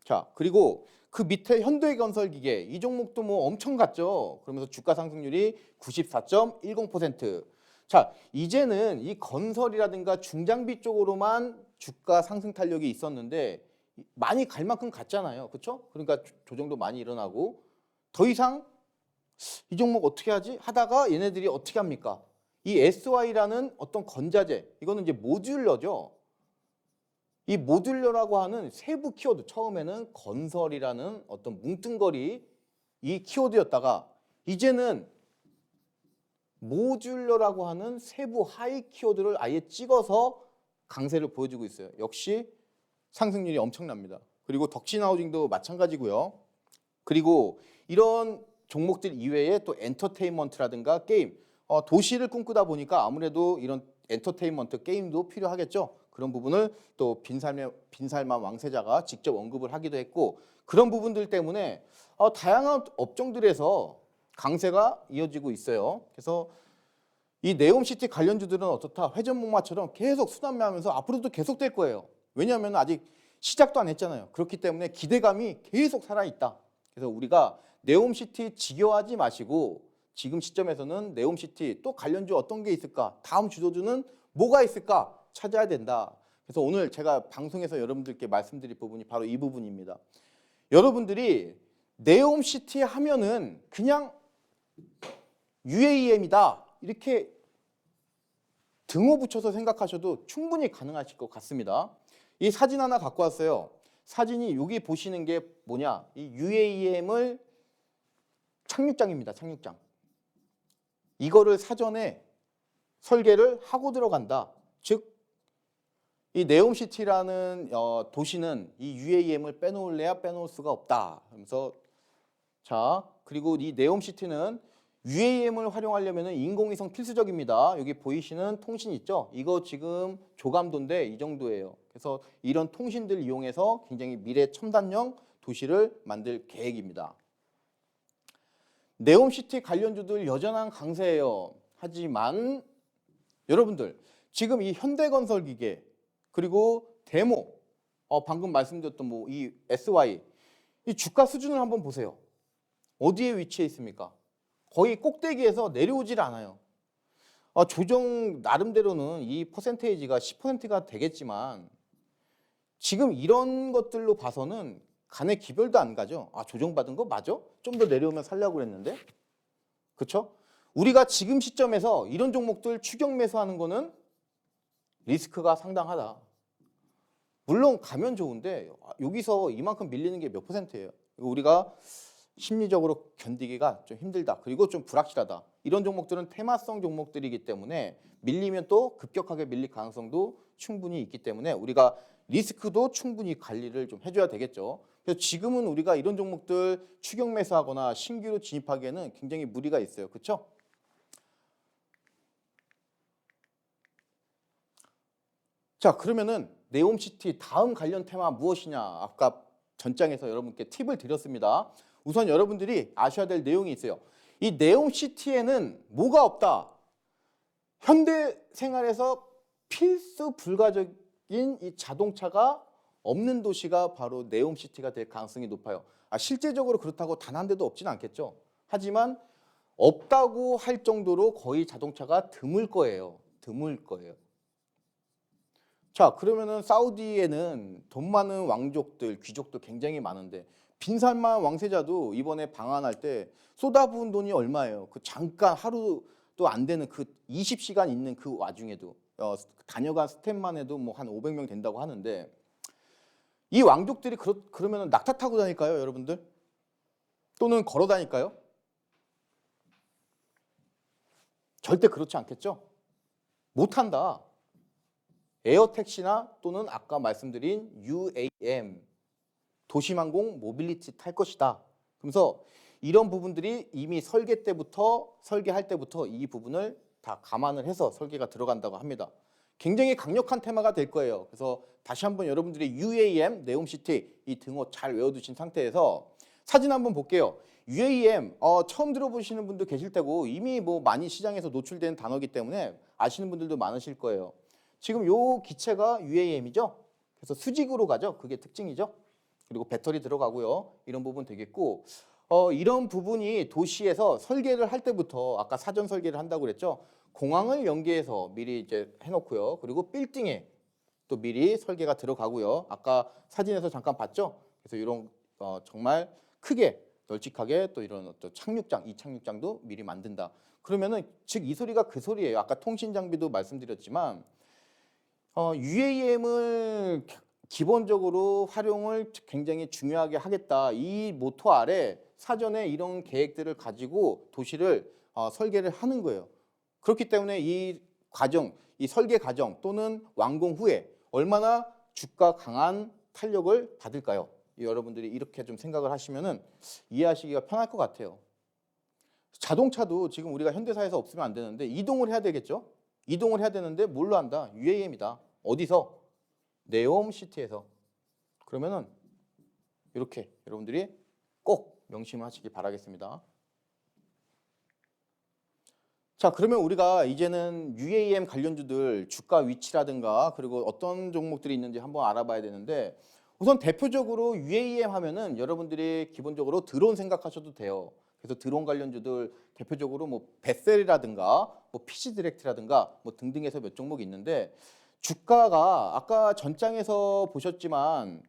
S1: 자, 그리고 그 밑에 현대건설기계 이 종목도 뭐 엄청 갔죠. 그러면서 주가 상승률이 94.10%. 자, 이제는 이 건설이라든가 중장비 쪽으로만 주가 상승 탄력이 있었는데 많이 갈 만큼 갔잖아요. 그렇죠? 그러니까 조정도 많이 일어나고 더 이상 이 종목 어떻게 하지? 하다가 얘네들이 어떻게 합니까? 이 SY라는 어떤 건자재, 이거는 이제 모듈러죠. 이 모듈러라고 하는 세부 키워드, 처음에는 건설이라는 어떤 뭉뚱거리 이 키워드였다가 이제는 모듈러라고 하는 세부 하이 키워드를 아예 찍어서 강세를 보여주고 있어요. 역시 상승률이 엄청납니다. 그리고 덕신하우징도 마찬가지고요. 그리고 이런 종목들 이외에 또 엔터테인먼트라든가 게임, 도시를 꿈꾸다 보니까 아무래도 이런 엔터테인먼트 게임도 필요하겠죠. 그런 부분을 또 빈살만 왕세자가 직접 언급을 하기도 했고, 그런 부분들 때문에 다양한 업종들에서 강세가 이어지고 있어요. 그래서 이 네옴시티 관련주들은 어떻다? 회전목마처럼 계속 순환매하면서 앞으로도 계속될 거예요. 왜냐하면 아직 시작도 안 했잖아요. 그렇기 때문에 기대감이 계속 살아있다. 그래서 우리가 네옴시티 지겨워하지 마시고 지금 시점에서는 네옴시티 또 관련주 어떤 게 있을까? 다음 주도주는 뭐가 있을까? 찾아야 된다. 그래서 오늘 제가 방송에서 여러분들께 말씀드릴 부분이 바로 이 부분입니다. 여러분들이 네옴시티 하면은 그냥 UAM이다. 이렇게 등호 붙여서 생각하셔도 충분히 가능하실 것 같습니다. 이 사진 하나 갖고 왔어요. 사진이 여기 보시는 게 뭐냐? 이 UAM을 착륙장입니다. 착륙장. 이거를 사전에 설계를 하고 들어간다. 즉, 이 네옴시티라는 도시는 이 UAM을 빼놓을래야 빼놓을 수가 없다. 그러면서 자, 그리고 이 네옴시티는 UAM을 활용하려면 인공위성 필수적입니다. 여기 보이시는 통신 있죠? 이거 지금 조감도인데 이 정도예요. 그래서 이런 통신들 이용해서 굉장히 미래 첨단형 도시를 만들 계획입니다. 네옴시티 관련주들 여전한 강세예요. 하지만 여러분들 지금 이 현대건설기계 그리고 데모 방금 말씀드렸던 뭐 이 SY 이 주가 수준을 한번 보세요. 어디에 위치해 있습니까? 거의 꼭대기에서 내려오질 않아요. 조정 나름대로는 이 퍼센테이지가 10%가 되겠지만 지금 이런 것들로 봐서는 간에 기별도 안 가죠. 조정받은 거 맞아? 좀 더 내려오면 살려고 그랬는데. 그렇죠? 우리가 지금 시점에서 이런 종목들 추격 매수하는 거는 리스크가 상당하다. 물론 가면 좋은데 여기서 이만큼 밀리는 게 몇 %예요? 이거 우리가 심리적으로 견디기가 좀 힘들다. 그리고 좀 불확실하다. 이런 종목들은 테마성 종목들이기 때문에 밀리면 또 급격하게 밀릴 가능성도 충분히 있기 때문에 우리가 리스크도 충분히 관리를 좀 해줘야 되겠죠. 그래서 지금은 우리가 이런 종목들 추격 매수하거나 신규로 진입하기에는 굉장히 무리가 있어요. 그렇죠? 자, 그러면은 네옴시티 다음 관련 테마 무엇이냐? 아까 전장에서 여러분께 팁을 드렸습니다. 우선 여러분들이 아셔야 될 내용이 있어요. 이 네옴시티에는 뭐가 없다? 현대 생활에서 필수 불가적인 이 자동차가 없는 도시가 바로 네옴시티가 될 가능성이 높아요. 실제적으로 그렇다고 단 한 대도 없지는 않겠죠. 하지만 없다고 할 정도로 거의 자동차가 드물 거예요. 드물 거예요. 자, 그러면은 사우디에는 돈 많은 왕족들, 귀족도 굉장히 많은데 빈살만 왕세자도 이번에 방한할 때 쏟아부은 돈이 얼마예요? 그 잠깐 하루도 안 되는 그 20시간 있는 그 와중에도 다녀간 스텝만 해도 뭐 한 500명 된다고 하는데 이 왕족들이 그러면은 낙타 타고 다닐까요, 여러분들? 또는 걸어 다닐까요? 절대 그렇지 않겠죠? 못 한다. 에어택시나 또는 아까 말씀드린 UAM, 도시망공 모빌리티 탈 것이다. 그래서 이런 부분들이 이미 설계할 때부터 이 부분을 다 감안을 해서 설계가 들어간다고 합니다. 굉장히 강력한 테마가 될 거예요. 그래서 다시 한번 여러분들이 UAM, 네옴시티 이 등호 잘 외워두신 상태에서 사진 한번 볼게요. UAM 처음 들어보시는 분도 계실 테고 이미 뭐 많이 시장에서 노출된 단어이기 때문에 아시는 분들도 많으실 거예요. 지금 요 기체가 UAM이죠. 그래서 수직으로 가죠. 그게 특징이죠. 그리고 배터리 들어가고요. 이런 부분 되겠고 이런 부분이 도시에서 설계를 할 때부터 아까 사전 설계를 한다고 그랬죠. 공항을 연계해서 미리 이제 해놓고요. 그리고 빌딩에 또 미리 설계가 들어가고요. 아까 사진에서 잠깐 봤죠. 그래서 이런 정말 크게 널찍하게 또 이런 어떤 착륙장, 이 착륙장도 미리 만든다. 그러면은 즉 이 소리가 그 소리예요. 아까 통신 장비도 말씀드렸지만. UAM을 기본적으로 활용을 굉장히 중요하게 하겠다. 이 모토 아래 사전에 이런 계획들을 가지고 도시를 설계를 하는 거예요. 그렇기 때문에 이 과정, 이 설계 과정 또는 완공 후에 얼마나 주가 강한 탄력을 받을까요? 여러분들이 이렇게 좀 생각을 하시면은 이해하시기가 편할 것 같아요. 자동차도 지금 우리가 현대사에서 없으면 안 되는데 이동을 해야 되겠죠? 이동을 해야 되는데 뭘로 한다? UAM이다. 어디서? 네옴시티에서. 그러면은 이렇게 여러분들이 꼭 명심하시기 바라겠습니다. 자, 그러면 우리가 이제는 UAM 관련주들 주가 위치라든가 그리고 어떤 종목들이 있는지 한번 알아봐야 되는데 우선 대표적으로 UAM 하면은 여러분들이 기본적으로 드론 생각하셔도 돼요. 그래서 드론 관련주들 대표적으로 뭐 베셀이라든가 뭐 PC 디렉트라든가 뭐 등등해서 몇 종목이 있는데 주가가 아까 전장에서 보셨지만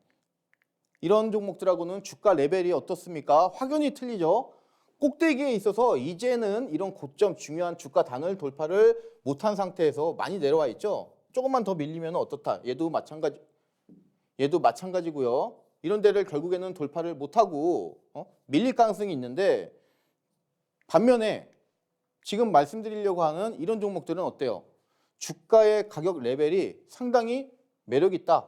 S1: 이런 종목들하고는 주가 레벨이 어떻습니까? 확연히 틀리죠. 꼭대기에 있어서 이제는 이런 고점 중요한 주가 단을 돌파를 못한 상태에서 많이 내려와 있죠. 조금만 더 밀리면 어떻다? 얘도 마찬가지고요. 이런 데를 결국에는 돌파를 못하고 밀릴 가능성이 있는데 반면에 지금 말씀드리려고 하는 이런 종목들은 어때요? 주가의 가격 레벨이 상당히 매력 있다.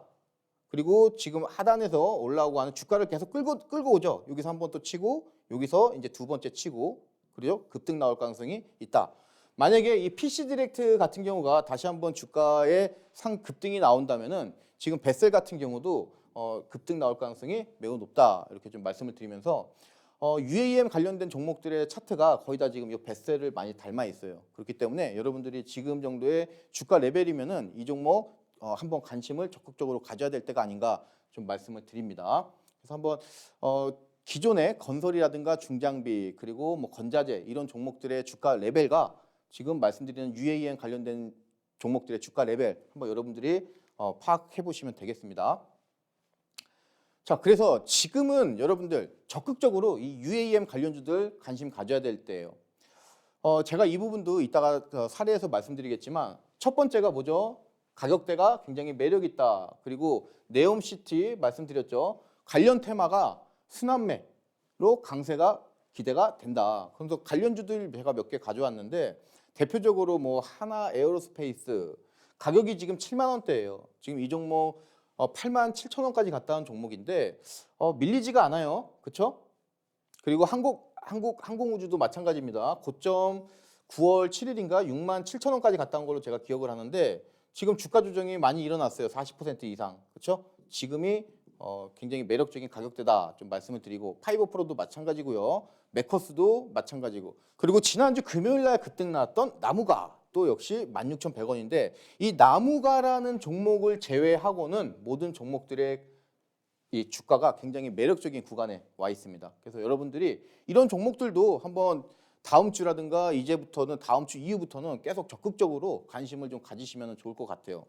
S1: 그리고 지금 하단에서 올라오고 하는 주가를 계속 끌고 오죠. 여기서 한 번 또 치고 여기서 이제 두 번째 치고 그리고 급등 나올 가능성이 있다. 만약에 이 PC 디렉트 같은 경우가 다시 한번 주가의 상급등이 나온다면은 지금 베셀 같은 경우도 급등 나올 가능성이 매우 높다. 이렇게 좀 말씀을 드리면서 UAM 관련된 종목들의 차트가 거의 다 지금 이 베셀을 많이 닮아 있어요. 그렇기 때문에 여러분들이 지금 정도의 주가 레벨이면은 이 종목 한번 관심을 적극적으로 가져야 될 때가 아닌가 좀 말씀을 드립니다. 그래서 한번 기존의 건설이라든가 중장비 그리고 뭐 건자재 이런 종목들의 주가 레벨과 지금 말씀드리는 UAM 관련된 종목들의 주가 레벨 한번 여러분들이 파악해 보시면 되겠습니다. 자, 그래서 지금은 여러분들 적극적으로 이 UAM 관련주들 관심 가져야 될 때예요. 제가 이 부분도 이따가 사례에서 말씀드리겠지만 첫 번째가 뭐죠? 가격대가 굉장히 매력 있다. 그리고 네옴시티 말씀드렸죠. 관련 테마가 순환매로 강세가 기대가 된다. 그래서 관련주들 제가 몇 개 가져왔는데 대표적으로 뭐 하나 에어로스페이스 가격이 지금 7만 원대예요. 지금 이 종목 8만 7천 원까지 갔다 온 종목인데 밀리지가 않아요. 그렇죠? 그리고 항공우주도 마찬가지입니다. 고점 9월 7일인가 6만 7천 원까지 갔다 온 걸로 제가 기억을 하는데 지금 주가 조정이 많이 일어났어요. 40% 이상. 그렇죠? 지금이 굉장히 매력적인 가격대다 좀 말씀을 드리고 파이버프로도 마찬가지고요. 메커스도 마찬가지고 그리고 지난주 금요일 날 급등 나왔던 나무가 또 역시 16,100원인데 이 나무가라는 종목을 제외하고는 모든 종목들의 이 주가가 굉장히 매력적인 구간에 와 있습니다. 그래서 여러분들이 이런 종목들도 한번 다음 주라든가 이제부터는 다음 주 이후부터는 계속 적극적으로 관심을 좀 가지시면 좋을 것 같아요.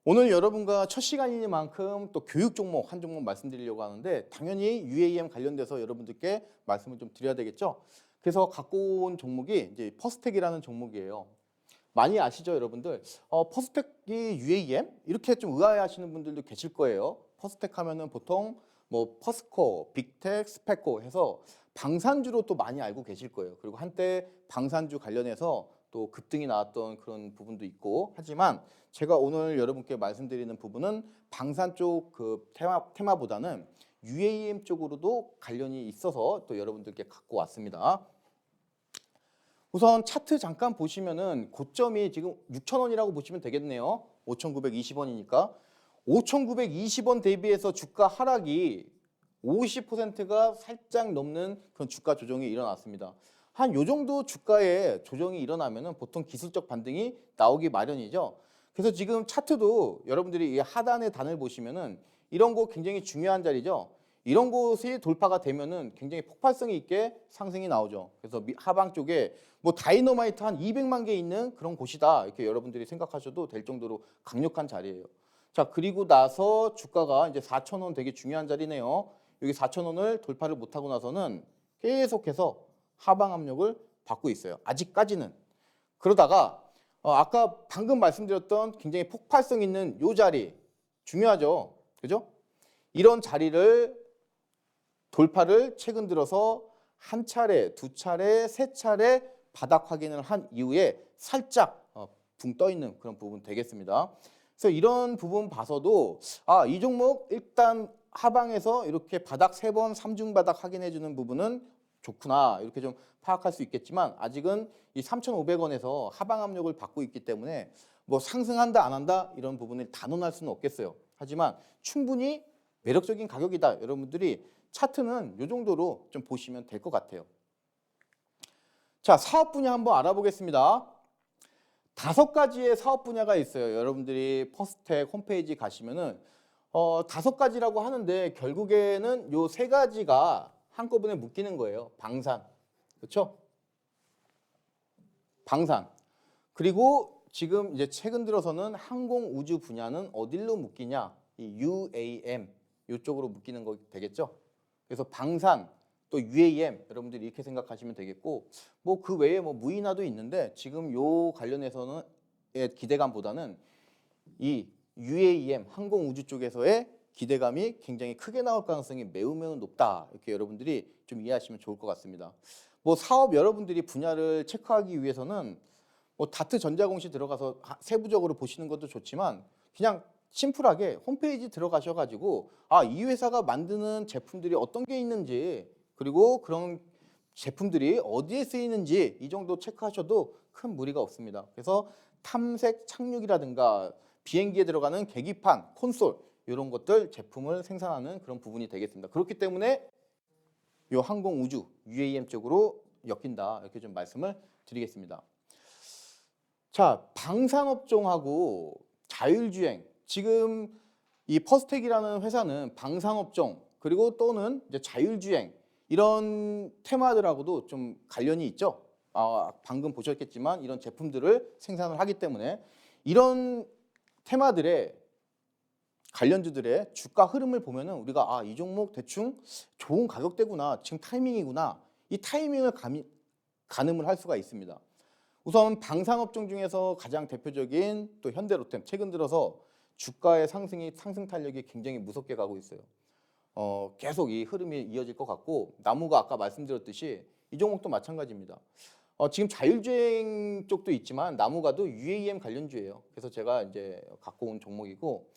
S1: 오늘 여러분과 첫 시간이니만큼 또 교육 종목 한 종목 말씀드리려고 하는데 당연히 UAM 관련돼서 여러분들께 말씀을 좀 드려야 되겠죠. 그래서 갖고 온 종목이 이제 퍼스텍이라는 종목이에요. 많이 아시죠, 여러분들? 퍼스텍이 UAM 이렇게 좀 의아해하시는 분들도 계실 거예요. 퍼스텍 하면은 보통 뭐 퍼스코, 빅텍, 스페코 해서 방산주로 또 많이 알고 계실 거예요. 그리고 한때 방산주 관련해서 또 급등이 나왔던 그런 부분도 있고 하지만 제가 오늘 여러분께 말씀드리는 부분은 방산 쪽 그 테마보다는 UAM 쪽으로도 관련이 있어서 또 여러분들께 갖고 왔습니다. 우선 차트 잠깐 보시면은 고점이 지금 6,000원이라고 보시면 되겠네요. 5,920원이니까 5,920원 대비해서 주가 하락이 50%가 살짝 넘는 그런 주가 조정이 일어났습니다. 한 요 정도 주가에 조정이 일어나면은 보통 기술적 반등이 나오기 마련이죠. 그래서 지금 차트도 여러분들이 이 하단의 단을 보시면은 이런 거 굉장히 중요한 자리죠. 이런 곳이 돌파가 되면은 굉장히 폭발성이 있게 상승이 나오죠. 그래서 하방 쪽에 뭐 다이너마이트 한 200만 개 있는 그런 곳이다. 이렇게 여러분들이 생각하셔도 될 정도로 강력한 자리예요. 자, 그리고 나서 주가가 이제 4,000원 되게 중요한 자리네요. 여기 4,000원을 돌파를 못하고 나서는 계속해서 하방 압력을 받고 있어요. 아직까지는. 그러다가 아까 방금 말씀드렸던 굉장히 폭발성 있는 요 자리 중요하죠. 그죠? 이런 자리를 돌파를 최근 들어서 한 차례, 두 차례, 세 차례 바닥 확인을 한 이후에 살짝 붕 떠 있는 그런 부분 되겠습니다. 그래서 이런 부분 봐서도 이 종목 일단 하방에서 이렇게 바닥 3번 3중 바닥 확인해 주는 부분은 좋구나 이렇게 좀 파악할 수 있겠지만 아직은 이 3,500원에서 하방 압력을 받고 있기 때문에 뭐 상승한다 안 한다 이런 부분을 단언할 수는 없겠어요. 하지만 충분히 매력적인 가격이다. 여러분들이 차트는 이 정도로 좀 보시면 될 것 같아요. 자, 사업 분야 한번 알아보겠습니다. 5가지의 사업 분야가 있어요. 여러분들이 퍼스텍 홈페이지 가시면은 5가지라고 하는데 결국에는 요 3가지가 한꺼번에 묶이는 거예요. 방산. 그렇죠? 방산. 그리고 지금 이제 최근 들어서는 항공 우주 분야는 어디로 묶이냐? 이 UAM 이쪽으로 묶이는 거 되겠죠? 그래서 방산 또 UAM 여러분들이 이렇게 생각하시면 되겠고 뭐 그 외에 뭐 무인화도 있는데 지금 요 관련해서는 기대감보다는 이 UAM 항공 우주 쪽에서의 기대감이 굉장히 크게 나올 가능성이 매우 높다. 이렇게 여러분들이 좀 이해하시면 좋을 것 같습니다. 뭐 사업 여러분들이 분야를 체크하기 위해서는 뭐 다트 전자공시 들어가서 세부적으로 보시는 것도 좋지만 그냥 심플하게 홈페이지 들어가셔가지고 이 회사가 만드는 제품들이 어떤 게 있는지 그리고 그런 제품들이 어디에 쓰이는지 이 정도 체크하셔도 큰 무리가 없습니다. 그래서 탐색 착륙이라든가 비행기에 들어가는 계기판, 콘솔 이런 것들 제품을 생산하는 그런 부분이 되겠습니다. 그렇기 때문에 이 항공우주 UAM 쪽으로 엮인다 이렇게 좀 말씀을 드리겠습니다. 자, 방산업종하고 자율주행 지금 이 퍼스텍이라는 회사는 방산업종 그리고 또는 이제 자율주행 이런 테마들하고도 좀 관련이 있죠. 방금 보셨겠지만 이런 제품들을 생산을 하기 때문에 이런 테마들의 관련주들의 주가 흐름을 보면은 우리가 이 종목 대충 좋은 가격대구나 지금 타이밍이구나 이 타이밍을 가늠을 할 수가 있습니다. 우선 방산업종 중에서 가장 대표적인 또 현대로템 최근 들어서 주가의 상승 탄력이 굉장히 무섭게 가고 있어요. 계속 이 흐름이 이어질 것 같고 나무가 아까 말씀드렸듯이 이 종목도 마찬가지입니다. 지금 자율주행 쪽도 있지만 나무가도 UAM 관련주예요. 그래서 제가 이제 갖고 온 종목이고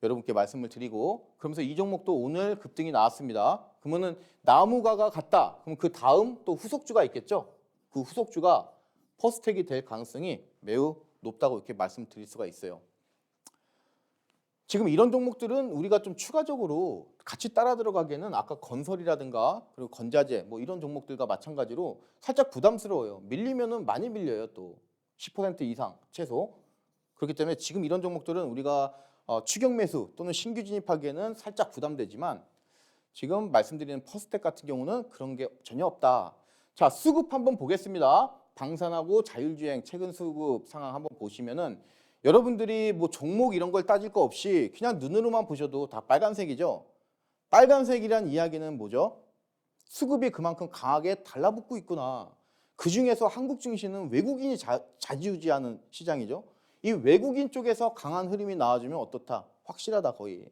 S1: 여러분께 말씀을 드리고 그러면서 이 종목도 오늘 급등이 나왔습니다. 그러면은 나무가가 갔다. 그럼 그 다음 또 후속주가 있겠죠. 그 후속주가 퍼스텍이 될 가능성이 매우 높다고 이렇게 말씀드릴 수가 있어요. 지금 이런 종목들은 우리가 좀 추가적으로 같이 따라 들어가기에는 아까 건설이라든가 그리고 건자재 뭐 이런 종목들과 마찬가지로 살짝 부담스러워요. 밀리면은 많이 밀려요. 또 10% 이상 최소. 그렇기 때문에 지금 이런 종목들은 우리가 추격 매수 또는 신규 진입하기에는 살짝 부담되지만 지금 말씀드리는 퍼스텍 같은 경우는 그런 게 전혀 없다. 자, 수급 한번 보겠습니다. 방산하고 자율주행 최근 수급 상황 한번 보시면은 여러분들이 뭐 종목 이런 걸 따질 거 없이 그냥 눈으로만 보셔도 다 빨간색이죠. 빨간색이란 이야기는 뭐죠? 수급이 그만큼 강하게 달라붙고 있구나. 그중에서 한국 증시는 외국인이 좌지우지하는 시장이죠. 이 외국인 쪽에서 강한 흐름이 나와주면 어떻다? 확실하다 거의.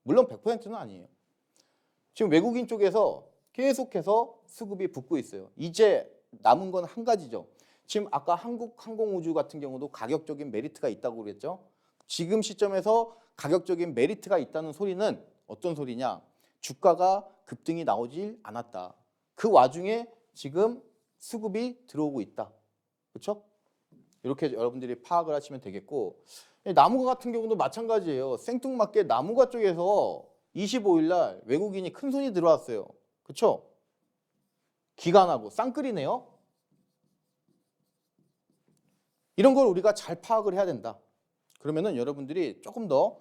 S1: 물론 100%는 아니에요. 지금 외국인 쪽에서 계속해서 수급이 붙고 있어요. 이제 남은 건 한 가지죠. 지금 아까 한국항공우주 같은 경우도 가격적인 메리트가 있다고 그랬죠. 지금 시점에서 가격적인 메리트가 있다는 소리는 어떤 소리냐? 주가가 급등이 나오질 않았다. 그 와중에 지금 수급이 들어오고 있다. 그렇죠? 이렇게 여러분들이 파악을 하시면 되겠고 나무가 같은 경우도 마찬가지예요. 생뚱맞게 나무가 쪽에서 25일 날 외국인이 큰 손이 들어왔어요. 그렇죠? 기관하고 쌍끌이네요. 이런 걸 우리가 잘 파악을 해야 된다. 그러면은 여러분들이 조금 더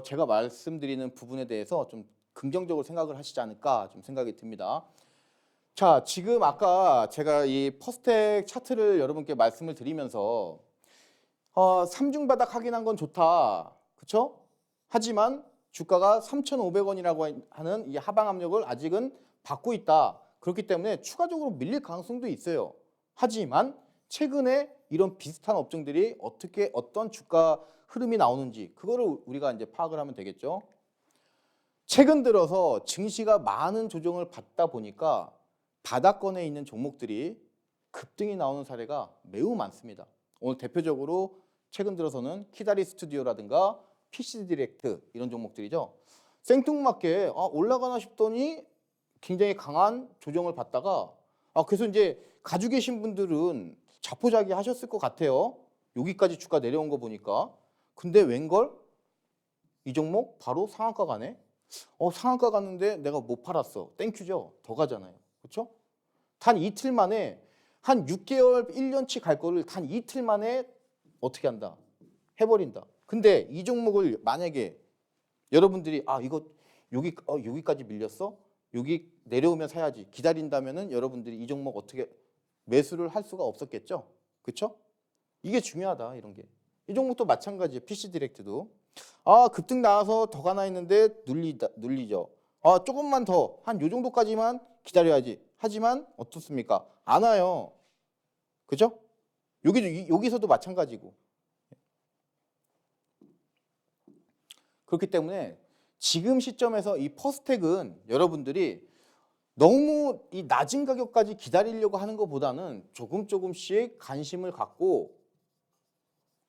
S1: 제가 말씀드리는 부분에 대해서 좀 긍정적으로 생각을 하시지 않을까 좀 생각이 듭니다. 자, 지금 아까 제가 이 퍼스텍 차트를 여러분께 말씀을 드리면서 삼중바닥 확인한 건 좋다. 그렇죠? 하지만 주가가 3,500원이라고 하는 이 하방 압력을 아직은 받고 있다. 그렇기 때문에 추가적으로 밀릴 가능성도 있어요. 하지만 최근에 이런 비슷한 업종들이 어떤 주가 흐름이 나오는지 그거를 우리가 이제 파악을 하면 되겠죠. 최근 들어서 증시가 많은 조정을 받다 보니까 바닥권에 있는 종목들이 급등이 나오는 사례가 매우 많습니다. 오늘 대표적으로 최근 들어서는 키다리 스튜디오라든가 PC 디렉트 이런 종목들이죠. 생뚱맞게 올라가나 싶더니 굉장히 강한 조정을 받다가 그래서 이제 가지고 계신 분들은 자포자기 하셨을 것 같아요. 여기까지 주가 내려온 거 보니까. 근데 웬걸? 이 종목 바로 상한가 가네. 상한가 갔는데 내가 못 팔았어. 땡큐죠. 더 가잖아요. 그렇죠? 단 이틀 만에 한 6개월, 1년치 갈 거를 단 이틀 만에 어떻게 한다? 해버린다. 근데 이 종목을 만약에 여러분들이 이거 여기까지 밀렸어? 여기 내려오면 사야지. 기다린다면은 여러분들이 이 종목 어떻게 매수를 할 수가 없었겠죠? 그렇죠? 이게 중요하다 이런 게. 이 종목도 마찬가지예요. PC 디렉트도. 급등 나와서 더 가나 했는데 눌리죠. 조금만 더 한 요 정도까지만 기다려야지. 하지만 어떻습니까? 안 와요. 그죠? 여기서도 마찬가지고. 그렇기 때문에 지금 시점에서 이 퍼스텍은 여러분들이 너무 이 낮은 가격까지 기다리려고 하는 것보다는 조금씩 관심을 갖고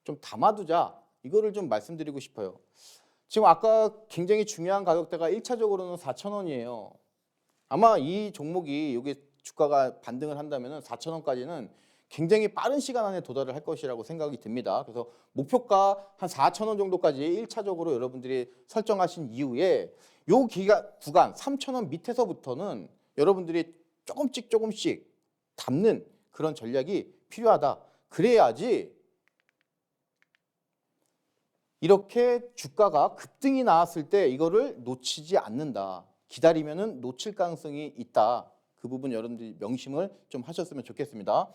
S1: 좀 담아두자, 이거를 좀 말씀드리고 싶어요. 지금 아까 굉장히 중요한 가격대가 1차적으로는 4,000원이에요. 아마 이 종목이 이게 주가가 반등을 한다면 4,000원까지는 굉장히 빠른 시간 안에 도달을 할 것이라고 생각이 듭니다. 그래서 목표가 한 4,000원 정도까지 1차적으로 여러분들이 설정하신 이후에 요 구간 3,000원 밑에서부터는 여러분들이 조금씩 담는 그런 전략이 필요하다. 그래야지 이렇게 주가가 급등이 나왔을 때 이거를 놓치지 않는다. 기다리면은 놓칠 가능성이 있다. 그 부분 여러분들이 명심을 좀 하셨으면 좋겠습니다.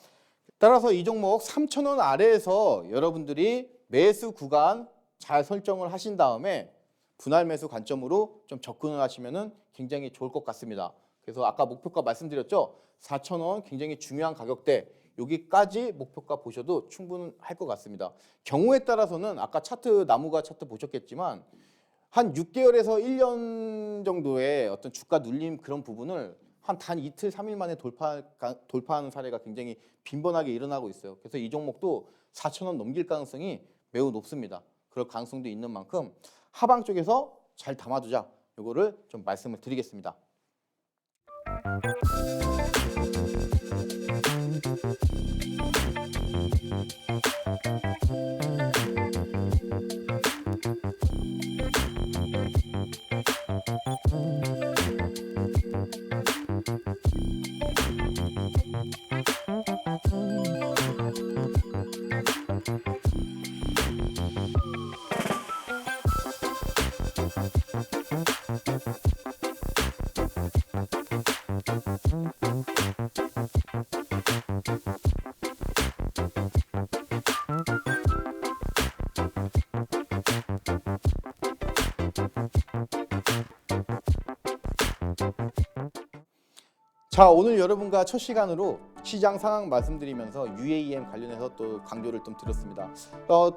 S1: 따라서 이 종목 3,000원 아래에서 여러분들이 매수 구간 잘 설정을 하신 다음에 분할 매수 관점으로 좀 접근을 하시면은 굉장히 좋을 것 같습니다. 그래서 아까 목표가 말씀드렸죠. 4,000원 굉장히 중요한 가격대, 여기까지 목표가 보셔도 충분할 것 같습니다. 경우에 따라서는 아까 차트, 나무가 차트 보셨겠지만 한 6개월에서 1년 정도의 어떤 주가 눌림 그런 부분을 한 단 이틀, 3일 만에 돌파하는 사례가 굉장히 빈번하게 일어나고 있어요. 그래서 이 종목도 4,000원 넘길 가능성이 매우 높습니다. 그럴 가능성도 있는 만큼 하방 쪽에서 잘 담아두자, 이거를 좀 말씀을 드리겠습니다. 자, 오늘 여러분과 첫 시간으로 시장 상황 말씀드리면서 UAM 관련해서 또 강조를 좀 드렸습니다.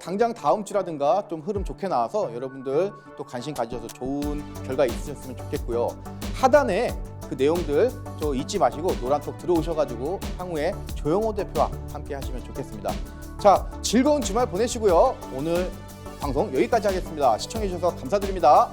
S1: 당장 다음 주라든가 좀 흐름 좋게 나와서 여러분들 또 관심 가지셔서 좋은 결과 있으셨으면 좋겠고요. 하단에 그 내용들 저 잊지 마시고 노란톡 들어오셔가지고 향후에 조영호 대표와 함께 하시면 좋겠습니다. 자, 즐거운 주말 보내시고요. 오늘 방송 여기까지 하겠습니다. 시청해 주셔서 감사드립니다.